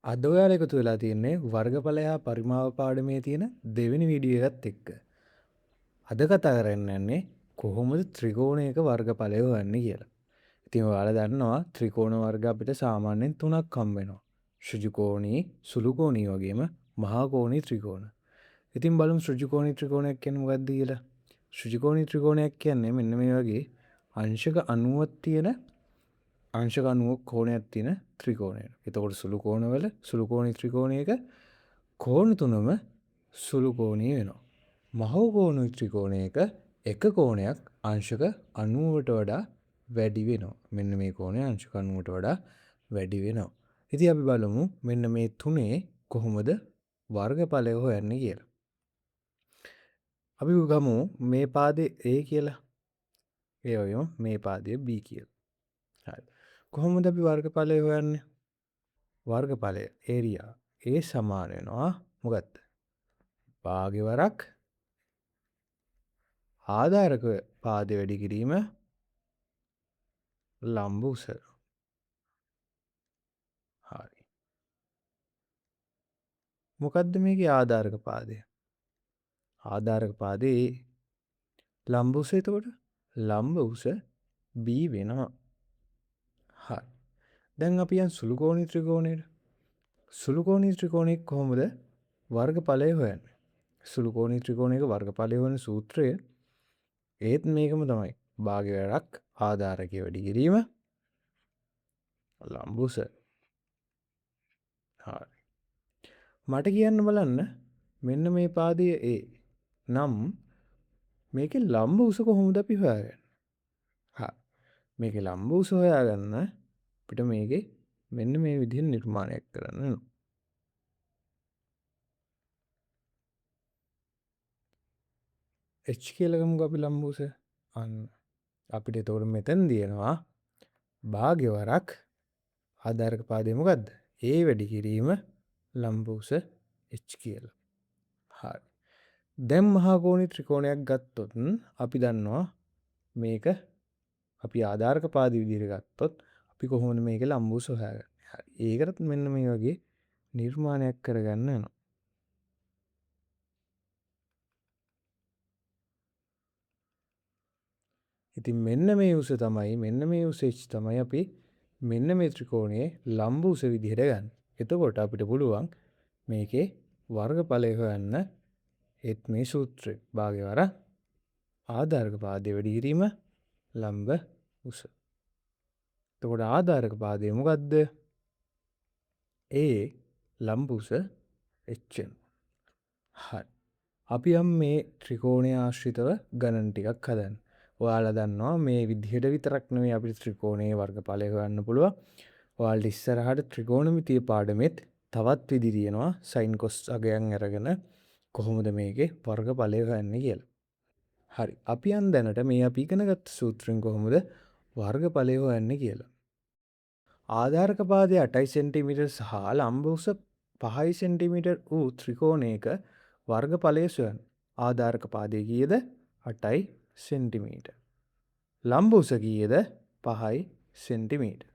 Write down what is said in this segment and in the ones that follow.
අද ඔයාලා එකතු වෙලා තියෙන්නේ වර්ගඵල හා පරිමාව පාඩමේ තියෙන දෙවෙනි වීඩියෝ එකත් එක්ක. අද කතා කරන්න යන්නේ කොහොමද ත්‍රිකෝණයක වර්ගඵලය හොයන්නේ කියලා. ඉතින් ඔයාලා දන්නවා ත්‍රිකෝණ වර්ග අපිට සාමාන්‍යයෙන් තුනක් හම්බ වෙනවා. ඍජුකෝණී, සුළුකෝණී වගේම මහාකෝණී ත්‍රිකෝණ. ඉතින් බලමු ඍජුකෝණී ත්‍රිකෝණයක් කියන්නේ මොකක්ද කියලා. ඍජුකෝණී ත්‍රිකෝණයක් කියන්නේ මෙන්න මේ වගේ අංශක 90ක් තියෙන අංශක 90 කෝණයක් තියෙන ත්‍රිකෝණයක්. එතකොට සුළු කෝණවල සුළු කෝණී ත්‍රිකෝණයක කෝණ තුනම සුළු කෝණී වෙනවා. මහෝකෝණී ත්‍රිකෝණයක එක කෝණයක් අංශක 90ට වඩා වැඩි වෙනවා. මෙන්න මේ කෝණය අංශක 90ට වඩා වැඩි වෙනවා. ඉතින් අපි බලමු මෙන්න මේ තුනේ කොහොමද වර්ගඵලය හොයන්නේ කියලා. අපි ගමු මේ පාදේ A කියලා. ඒ වගේම මේ පාදයේ B කියලා. හරි. කොහොමද අපි වර්ගඵලය හොයන්නේ? වර්ගඵලය ඒරියා A සමාන වෙනවා මොකක්ද? භාග්‍යවරක් ආධාරක පාදය වැඩි කිරීම ලම්බ උස. හරි. මොකද්ද මේකේ ආධාරක පාදය? ආධාරක පාදේ ලම්බ උස එතකොට ලම්බ උස B වෙනවා. හරි. දැන් අපි යන් සුළුකෝණී ත්‍රිකෝණයට. සුළුකෝණී ත්‍රිකෝණයේ කොහොමද වර්ගඵලය හොයන්නේ? සුළුකෝණී ත්‍රිකෝණයක වර්ගඵලය හොයන සූත්‍රය ඒත් මේකම තමයි. භාග්‍යවරක් ආධාරකය වැඩි කිරීම ලම්බ උස. හරි. මට කියන්න බලන්න මෙන්න මේ පාදයේ A නම් මේකේ ලම්බ උස කොහොමද අපි හොයාගන්නේ? හා මේකේ ලම්බ උස හොයාගන්න අපිට මේකේ මෙන්න මේ විදිහට නිර්මාණයක් කරන්න වෙනවා. h කියලා ගමුකෝ අපි ලම්බ උස. අන්න අපිට එතකොට මෙතන දිනනවා භාග්‍යවරක් ආධාරක පාදය මොකද්ද? A වැඩි කිරීම ලම්බ උස h කියලා. හරි. දැන් මහා කෝණී ත්‍රිකෝණයක් ගත්තොත් අපි දන්නවා මේක අපි ආධාරක පාද විදිහට ගත්තොත් අපි කොහොමද මේක ලම්බ උස හොයාගන්නේ? හරි. ඒකටත් මෙන්න මේ වගේ නිර්මාණයක් කරගන්න වෙනවා. ඉතින් මෙන්න මේ උස තමයි මෙන්න මේ උස h තමයි අපි මෙන්න මේ ත්‍රිකෝණයේ ලම්බ උස විදිහට ගන්න. එතකොට අපිට පුළුවන් මේකේ වර්ගඵලය හොයන්න ඒත් මේ සූත්‍රය. භාග්‍යවර ආධාරක පාදය වැඩි කිරීම ලම්බ උස. එතකොට ආධාරක පාදය මොකද්ද? A ලම්බ උස h. හරි. අපි යම් මේ ත්‍රිකෝණය ආශ්‍රිතව ගණන් ටිකක් හදන්න. ඔයාලා දන්නවා මේ විදිහට විතරක් නෙවෙයි අපිට ත්‍රිකෝණයේ වර්ගඵලය හොයන්න පුළුවන්. ඔයාලට ඉස්සරහට ත්‍රිකෝණමිතිය පාඩමෙත් තවත් විදි තියෙනවා sin cos අගයන් අරගෙන කොහොමද මේකේ වර්ගඵලය හොයන්නේ කියලා. හරි. අපි යන් දැනට මේ අපි ඉගෙනගත්ත සූත්‍රයෙන් කොහොමද වර්ගඵලය හොයන්නේ කියලා. ආධාරක පාදය 8 සෙන්ටිමීටර් සහ ලම්බ උස 5 සෙන්ටිමීටර් වූ ත්‍රිකෝණයක වර්ගඵලය සොයන්න. ආධාරක පාදය කීයද? 8 සෙන්ටිමීටර්. ලම්බ උස කීයද? 5 සෙන්ටිමීටර්.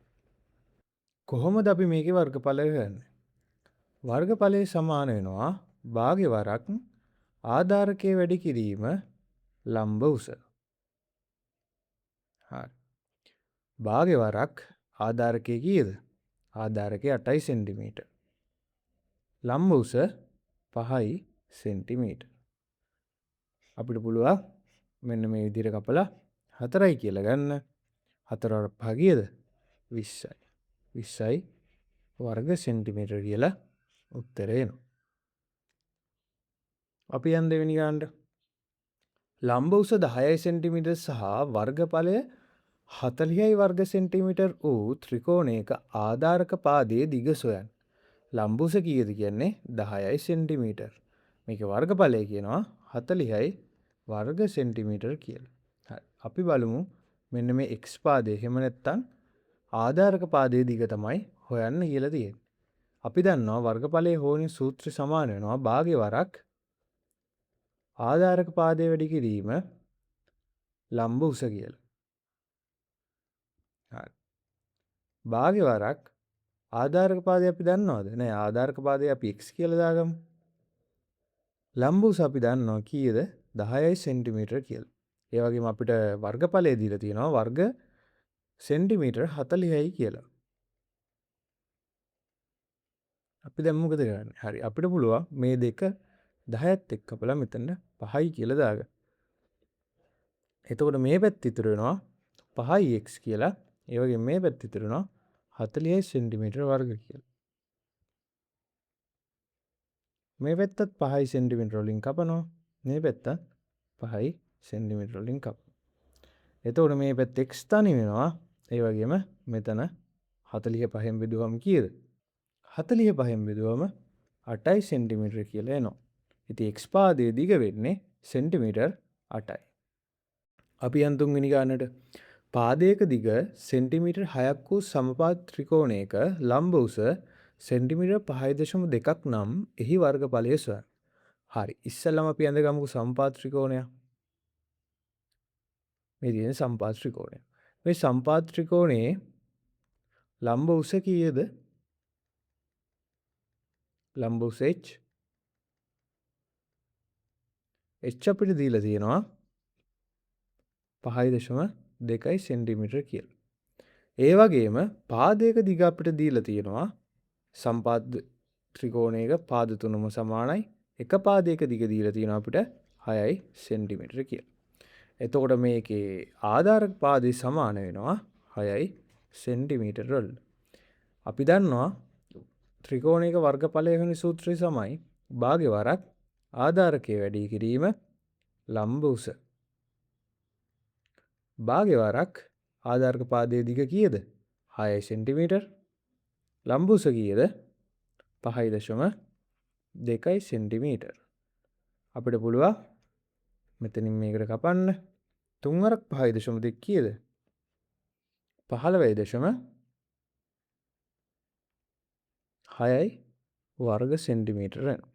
කොහොමද අපි මේකේ වර්ගඵලය හොයන්නේ? වර්ගඵලය සමාන වෙනවා භාග්‍යවරක් ආධාරකයේ වැඩි කිරීම ලම්බ උස. හරි. භාග්‍යවරක් ආධාරකයේ කීයද? ආධාරකයේ 8 සෙන්ටිමීටර්. ලම්බ උස 5 සෙන්ටිමීටර්. අපිට පුළුවන් මෙන්න මේ විදිහට කපලා 4යි කියලා ගන්න. 4 වරක් 5 කීයද? 20යි. 20යි වර්ග සෙන්ටිමීටර කියලා උත්තරය එනවා. අපි යන් දෙවෙනි ගානට. ලම්බ උස 10 සෙන්ටිමීටර් සහ වර්ගඵලය 40යි වර්ග සෙන්ටිමීටර් වූ ත්‍රිකෝණයක ආධාරක පාදයේ දිග සොයන්න. ලම්බ උස කීයද කියන්නේ 10යි සෙන්ටිමීටර්. මේකේ වර්ගඵලය කියනවා 40යි වර්ග සෙන්ටිමීටර් කියලා. හරි. අපි බලමු මෙන්න මේ x පාදය එහෙම නැත්නම් ආධාරක පාදයේ දිග තමයි හොයන්න කියලා තියෙන්නේ. අපි දන්නවා වර්ගඵලයේ හෝනි සූත්‍රය සමාන වෙනවා භාග්‍යවරක් ආධාරක පාදය වැඩි කිරීම ලම්බ උස කියලා. හරි. භාග්‍යවරක් ආධාරක පාදය අපි දන්නවද? නෑ ආධාරක පාදය අපි x කියලා දාගමු. ලම්බ උස අපි දන්නවා කීයද? 10යි සෙන්ටිමීටර කියලා. ඒ වගේම අපිට වර්ගඵලය දීලා තියෙනවා වර්ග සෙන්ටිමීටර 40යි කියලා. අපි දැන් මොකද කරන්නේ? හරි අපිට පුළුවන් මේ දෙක 10ත් එක්ක කපලා මෙතන 5යි කියලා දාගන්න. එතකොට මේ පැත්ත ඉතුරු වෙනවා 5x කියලා. ඒ වගේම මේ පැත්ත ඉතුරු වෙනවා 40 සෙන්ටිමීටර වර්ග කියලා. මේ පැත්තත් 5 සෙන්ටිමීටර වලින් කපනවා. මේ පැත්තත් 5 සෙන්ටිමීටර වලින් කපනවා. එතකොට මේ පැත්ත x තනි වෙනවා. ඒ වගේම මෙතන 45න් බෙදුවම කීයද? 45න් බෙදුවම 8යි සෙන්ටිමීටර කියලා එනවා. ඉතින් x පාදයේ දිග වෙන්නේ සෙන්ටිමීටර් 8යි. අපි යන් තුන්වෙනි ගානට පාදයක දිග සෙන්ටිමීටර් 6ක් වූ සමපාද ත්‍රිකෝණයක ලම්බ උස සෙන්ටිමීටර් 5.2ක් නම් එහි වර්ගඵලය සොයන්න. හරි. ඉස්සෙල්ලාම අපි අඳගමුකෝ සමපාද ත්‍රිකෝණය. මේ තියෙන සමපාද ත්‍රිකෝණය. මේ සමපාද ත්‍රිකෝණයේ ලම්බ උස කීයද? ලම්බ උස h. h අපිට දීලා තියෙනවා 5.2 සෙන්ටිමීටර කියලා. ඒ වගේම පාදයක දිග අපිට දීලා තියෙනවා සම්පාද ත්‍රිකෝණයක පාද තුනම සමානයි. එක පාදයක දිග දීලා තියෙනවා අපිට 6යි සෙන්ටිමීටර කියලා. එතකොට මේකේ ආධාරක පාදේ සමාන වෙනවා 6යි සෙන්ටිමීටර වලට. අපි දන්නවා ත්‍රිකෝණයක වර්ගඵලය වෙන සූත්‍රය සමයි භාග්‍යවරක් ආධාරකයේ වැඩි කිරීම ලම්බ උස. භාග්‍යවරක් ආධාරක පාදයේ දිග කීයද? 6 සෙන්ටිමීටර. ලම්බ උස කීයද? 5.2 සෙන්ටිමීටර. අපිට පුළුවන් මෙතනින් මේකට කපන්න. 3 වරක් 5.2 කීයද? 15.6යි වර්ග සෙන්ටිමීටර වෙනවා.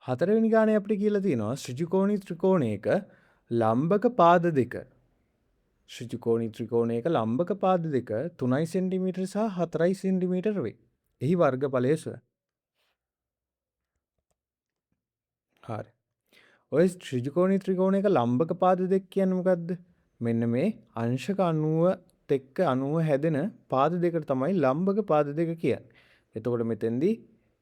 හතරවෙනි ගානේ අපිට කියලා තියෙනවා ශ්‍රිජකෝණී ත්‍රිකෝණයක ලම්බක පාද දෙක. ශ්‍රිජකෝණී ත්‍රිකෝණයක ලම්බක පාද දෙක 3 සෙන්ටිමීටර සහ 4 සෙන්ටිමීටර වේ. එහි වර්ගඵලය සොයන්න. හරි. ඔය ශ්‍රිජකෝණී ත්‍රිකෝණයක ලම්බක පාද දෙක කියන්නේ මොකද්ද? මෙන්න මේ අංශක 90 එක්ක 90 හැදෙන පාද දෙකට තමයි ලම්බක පාද දෙක කියන්නේ. එතකොට මෙතෙන්දී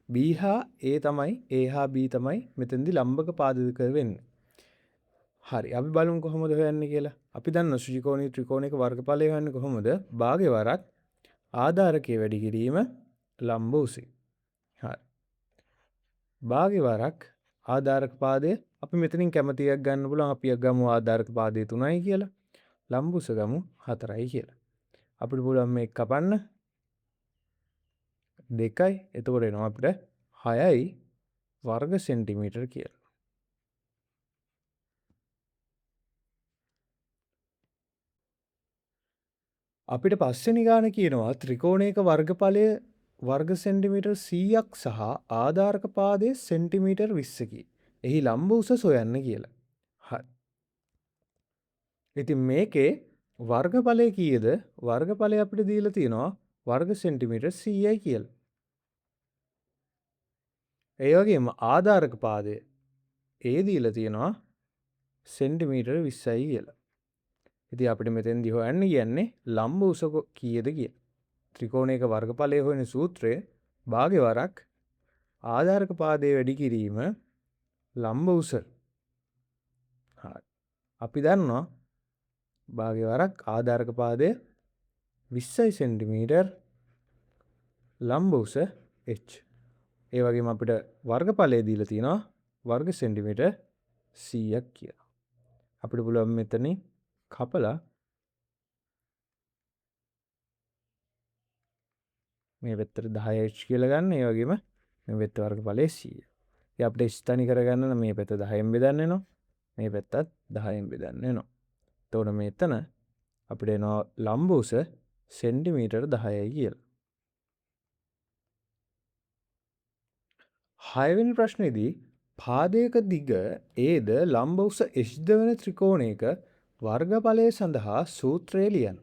B හා A තමයි A හා B තමයි මෙතෙන්දී ලම්බක පාද දෙක වෙන්නේ. හරි. අපි බලමු කොහොමද හොයන්නේ කියලා. අපි දන්නවා ශ්‍රිජකෝණී ත්‍රිකෝණයක වර්ගඵලය හොයන්නේ කොහොමද? භාග්‍යවරක් ආධාරකයේ වැඩි කිරීම ලම්බ උසෙන්. හරි. භාග්‍යවරක් ආධාරක පාදය අපි මෙතනින් කැමති එකක් ගන්න පුළුවන්. අපි ගමු ආධාරක පාදය 3යි කියලා. ලම්බ උස ගමු 4යි කියලා. අපිට පුළුවන් මේක කපන්න 2යි. එතකොට එනවා අපිට 6යි වර්ග සෙන්ටිමීටර කියලා. අපිට පස්වෙනි ගාන කියනවා ත්‍රිකෝණයක වර්ගඵලය වර්ග සෙන්ටිමීටර් 100ක් සහ ආධාරක පාදයේ සෙන්ටිමීටර් 20කි. එහි ලම්බ උස සොයන්න කියලා. හරි. ඉතින් මේකේ වර්ගඵලය කීයද? වර්ගඵලය අපිට දීලා තියෙනවා වර්ග සෙන්ටිමීටර් 100යි කියලා. ඒ වගේම ආධාරක පාදය ඒ දීලා තියෙනවා සෙන්ටිමීටර් 20යි කියලා. ඉතින් අපිට මෙතෙන්දී හොයන්න කියන්නේ ලම්බ උස කීයද කියලා. ත්‍රිකෝණයක වර්ගඵලය හොයන සූත්‍රය භාග්‍යවරක් ආධාරක පාදයේ වැඩි කිරීම ලම්බ උස. හරි. අපි දන්නවා භාග්‍යවරක් ආධාරක පාදය 20 සෙන්ටිමීටර් ලම්බ උස h. ඒ වගේම අපිට වර්ගඵලය දීලා තියෙනවා වර්ග සෙන්ටිමීටර් 100ක් කියලා. අපිට පුළුවන් මෙතනින් කපලා මේ පැත්තට 10h කියලා ගන්න. ඒ වගේම මේ පැත්ත වර්ගඵලය 100. ඉතින් අපිට h තනි කරගන්න නම් මේ පැත්ත 10න් බෙදන්න වෙනවා. මේ පැත්තත් 10න් බෙදන්න වෙනවා. එතකොට මෙතන අපිට එනවා ලම්බ උස සෙන්ටිමීටර් 10යි කියලා. 6 වෙනි ප්‍රශ්නේදී පාදයක දිග Aද ලම්බ උස h ද වන ත්‍රිකෝණයක වර්ගඵලය සඳහා සූත්‍රය ලියන්න.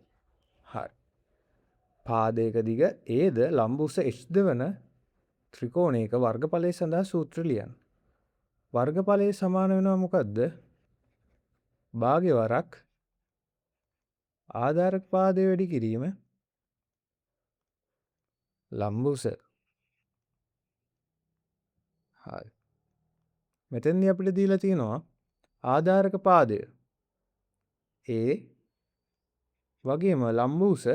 පාදයක දිග ඒද ලම්බ උස h ද වන ත්‍රිකෝණයක වර්ගඵලය සඳහා සූත්‍ර ලියන්න. වර්ගඵලය සමාන වෙනවා මොකද්ද? භාග්‍යවරක් ආධාරක පාදය වැඩි කිරීම ලම්බ උස. හරි. මෙතෙන්දී අපිට දීලා තියෙනවා ආධාරක පාදය A වගේම ලම්බ උස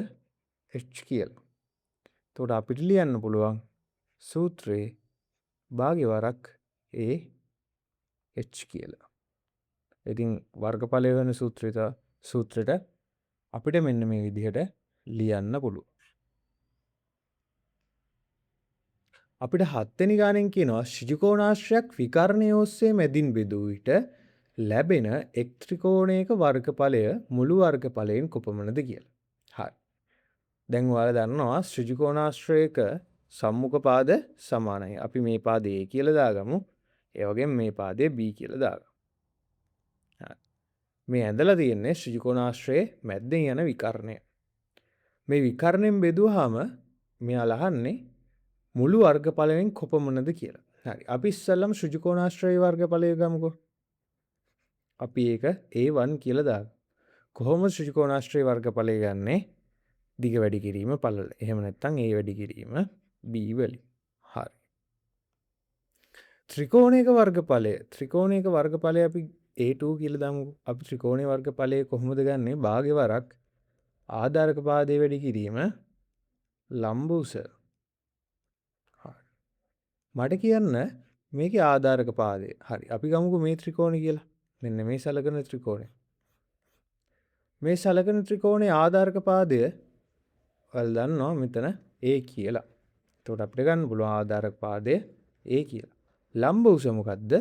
h කියලා. එතකොට අපිට ලියන්න පුළුවන් සූත්‍රයේ භාග්‍යවරක් A h කියලා. ඉතින් වර්ගඵලය වෙන සූත්‍රයට අපිට මෙන්න මේ විදිහට ලියන්න පුළුවන්. අපිට 7 වෙනි ගානෙන් කියනවා ඍජුකෝණාශ්‍රයක් විකර්ණය ඔස්සේ මැදින් බෙදූ විට ලැබෙන එක් ත්‍රිකෝණයක වර්ගඵලය මුළු වර්ගඵලයෙන් කොපමණද කියලා. හරි. දැන් ඔයාලා දන්නවා ඍජුකෝණාශ්‍රයක සම්මුඛ පාද සමානයි. අපි මේ පාදේ A කියලා දාගමු. ඒ වගේම මේ පාදේ B කියලා දාගමු. හරි. මේ ඇඳලා තියෙන්නේ ඍජුකෝණාශ්‍රයේ මැද්දෙන් යන විකර්ණය. මේ විකර්ණයෙන් බෙදුවාම මෙයා අහන්නේ මුළු වර්ගඵලයෙන් කොපමණද කියලා. හරි. අපි ඉස්සෙල්ලම ඍජුකෝණාශ්‍රයේ වර්ගඵලය ගමුකෝ. අපි ඒක A1 කියලා දාගමු. කොහොමද ඍජුකෝණාශ්‍රයේ වර්ගඵලය ගන්නෙ? දිග වැඩි කිරීම පළල. එහෙම නැත්නම් A වැඩි කිරීම B වලින්. හරි. ත්‍රිකෝණයක වර්ගඵලය අපි A2 කියලා දාමුකෝ. අපි ත්‍රිකෝණයේ වර්ගඵලය කොහොමද ගන්නෙ? භාග්‍යවරක් ආධාරක පාදයේ වැඩි කිරීම ලම්බ උස. මට කියන්න මේකේ ආධාරක පාදය. හරි. අපි ගමුකෝ මේ ත්‍රිකෝණය කියලා. මෙන්න මේ සලකන ත්‍රිකෝණය. මේ සලකන ත්‍රිකෝණයේ ආධාරක පාදය ඔයාලා දන්නවා මෙතන A කියලා. එතකොට අපිට ගන්න පුළුවන් ආධාරක පාදය A කියලා. ලම්බ උස මොකද්ද?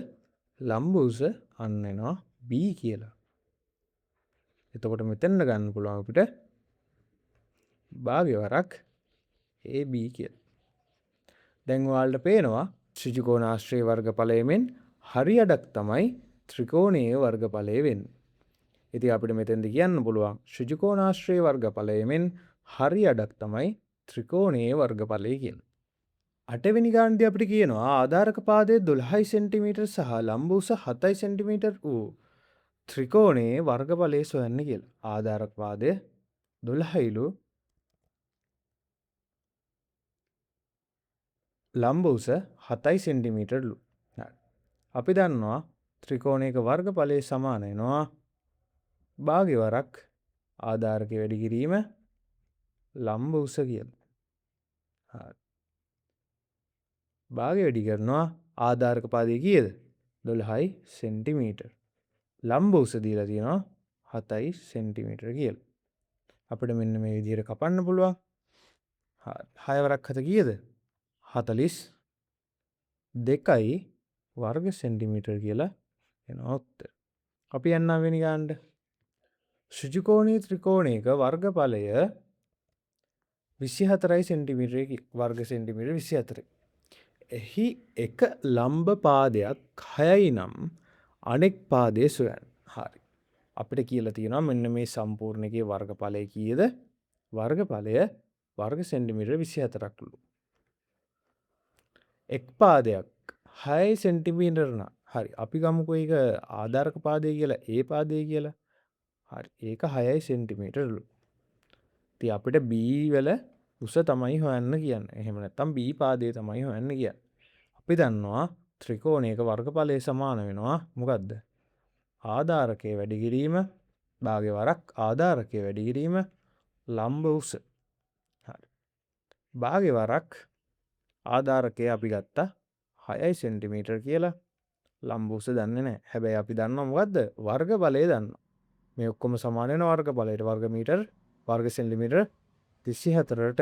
ලම්බ උස අන්න එනවා B කියලා. එතකොට මෙතන ගන්න පුළුවන් අපිට භාග්‍යවරක් AB කියලා. දැන් ඔයාලට පේනවා ත්‍රිකෝණාශ්‍රයේ වර්ගඵලයෙන් හරි අඩක් තමයි ත්‍රිකෝණයේ වර්ගඵලය වෙන්නේ. ඉතින් අපිට මෙතෙන්ද කියන්න පුළුවන් ත්‍රිකෝණාශ්‍රයේ වර්ගඵලයෙන් හරි අඩක් තමයි ත්‍රිකෝණයේ වර්ගඵලය කියලා. 8 වෙනි ගානදී අපිට කියනවා ආධාරක පාදයේ 12 සෙන්ටිමීටර් සහ ලම්බ උස 7 සෙන්ටිමීටර් වූ ත්‍රිකෝණයේ වර්ගඵලය සොයන්න කියලා. ආධාරක පාදය 12ලු ලම්බ උස 7 සෙන්ටිමීටර්ලු. අපි දන්නවා ත්‍රිකෝණයක වර්ගඵලය සමාන වෙනවා භාග්‍යවරක් ආධාරක වැඩි කිරීම ලම්බ උස කියලා. හරි. භාගය වැඩි කරනවා ආධාරක පාදය කීයද? 12 සෙන්ටිමීටර්. ලම්බ උස දීලා තියෙනවා 7 සෙන්ටිමීටර් කියලා. අපිට මෙන්න මේ විදිහට කපන්න පුළුවන්. හරි. 6 වරක් 7 කීයද? 42 වර්ග සෙන්ටිමීටර් කියලා එනවා උත්තර. අපි යන්නම් වෙනි ගානට. ඍජුකෝණී ත්‍රිකෝණයක වර්ගඵලය 24 සෙන්ටිමීටර වර්ග සෙන්ටිමීටර 24. එහි එක ලම්බ පාදයක් 6යි නම් අනෙක් පාදය සොයන්න. හරි. අපිට කියලා තියෙනවා මෙන්න මේ සම්පූර්ණ එකේ වර්ගඵලය කීයද? වර්ගඵලය වර්ග සෙන්ටිමීටර 24ක්ලු. එක් පාදයක් 6 සෙන්ටිමීටර නම් හරි. අපි ගමුකෝ ඒක ආධාරක පාදය කියලා A පාදය කියලා. හරි. ඒක 6 සෙන්ටිමීටර්ලු. ඉතින් අපිට B වල උස තමයි හොයන්න කියන්නේ. එහෙම නැත්නම් B පාදය තමයි හොයන්න කියන්නේ. අපි දන්නවා ත්‍රිකෝණයක වර්ගඵලය සමාන වෙනවා මොකද්ද? ආධාරකයේ වැඩි කිරීම භාග්‍යවරක් ආධාරකයේ වැඩි කිරීම ලම්බ උස. හරි. භාග්‍යවරක් ආධාරකයේ අපි ගත්තා 6 සෙන්ටිමීටර් කියලා. ලම්බ උස දන්නේ නැහැ. හැබැයි අපි දන්නවා මොකද්ද? වර්ගඵලය දන්නවා. මේ ඔක්කොම සමාන වෙන වර්ගඵලයට වර්ග මීටර් වර්ග සෙන්ටිමීටර් 24ට.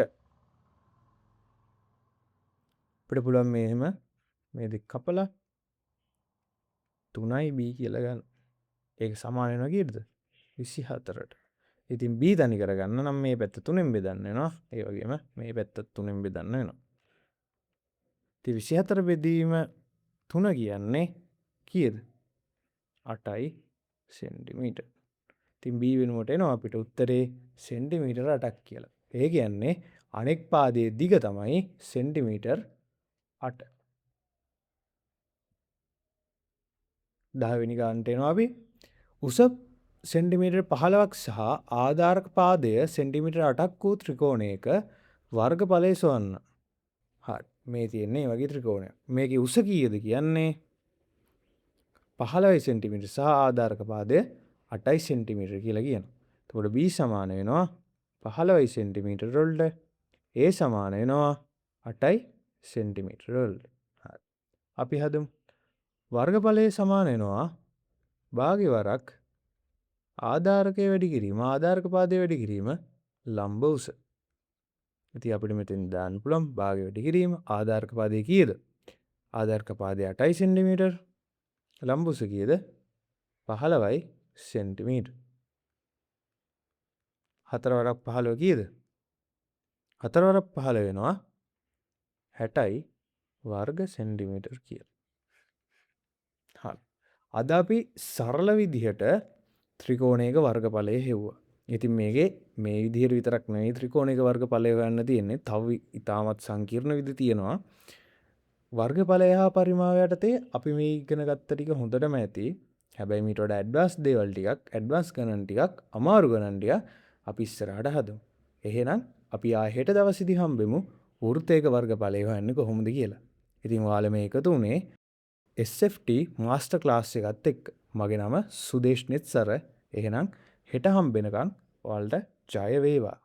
අපිට පුළුවන් මෙහෙම මේ දෙක කපලා 3B කියලා ගන්න. ඒක සමාන වෙනවා කීයටද? 24ට. ඉතින් B තනි කරගන්න නම් මේ පැත්ත 3ෙන් බෙදන්න වෙනවා. ඒ වගේම මේ පැත්තත් 3ෙන් බෙදන්න වෙනවා. ඉතින් 24 බෙදීම 3 කියන්නේ කීයද? 8යි සෙන්ටිමීටර්. ඉතින් B වෙනුවට එනවා අපිට උත්තරේ සෙන්ටිමීටර 8ක් කියලා. ඒ කියන්නේ අනෙක් පාදයේ දිග තමයි සෙන්ටිමීටර් 8. 10 වෙනි ගානට එනවා අපි. උස සෙන්ටිමීටර් 15ක් සහ ආධාරක පාදය සෙන්ටිමීටර් 8ක් වූ ත්‍රිකෝණයක වර්ගඵලය සොයන්න. හරි. මේ තියෙන්නේ වගේ ත්‍රිකෝණයක්. මේකේ උස කීයද කියන්නේ 15 සෙන්ටිමීටර් සහ ආධාරක පාදය 8 සෙන්ටිමීටර් කියලා කියනවා. එතකොට B සමාන වෙනවා 15 සෙන්ටිමීටර් වලට A සමාන වෙනවා 8 සෙන්ටිමීටර් වලට. හරි. අපි හදමු. වර්ගඵලය සමාන වෙනවා භාග්‍යවරක් ආධාරකය වැඩි කිරීම ආධාරක පාදය වැඩි කිරීම ලම්බ උස. ඉතින් අපිට මෙතෙන් දාන්න පුළුවන් භාගය වැඩි කිරීම ආධාරක පාදය කීයද? ආධාරක පාදය 8 සෙන්ටිමීටර්. ලම්බ උස කීයද? 15 සෙන්ටිමීටර්. 4 වරක් 15 කීයද? 4 වරක් 15 වෙනවා 60යි වර්ග සෙන්ටිමීටර් කියලා. හරි. අද අපි සරල විදිහට ත්‍රිකෝණයක වර්ගඵලය හෙව්වා. ඉතින් මේකේ මේ විදිහට විතරක් නෙවෙයි ත්‍රිකෝණයක වර්ගඵලය හොයන්න තියෙන්නේ. තව ඉතාමත් සංකීර්ණ විදි තියෙනවා. වර්ගඵලය හා පරිමාව යටතේ අපි මේ ඉගෙන ගත්ත ටික හොඳටම ඇති. හැබැයි මීට වඩා ඇඩ්වාන්ස් දේවල් ටිකක්, ඇඩ්වාන්ස් ගණන් ටිකක්, අමාරු ගණන් ටිකක් අපි ඉස්සරහට හදමු. එහෙනම් අපි හෙට දවසේදී හම්බෙමු වෘත්තයක වර්ගඵලය හොයන්නේ කොහොමද කියලා. ඉතින් ඔයාලා මේ එකතු වුණේ SFT මාස්ටර් ක්ලාස් එකත් එක්ක. මගේ නම සුදේෂ්නිත් සර්. එහෙනම් හෙට හම්බෙනකන් ඔයාලට ජය වේවා.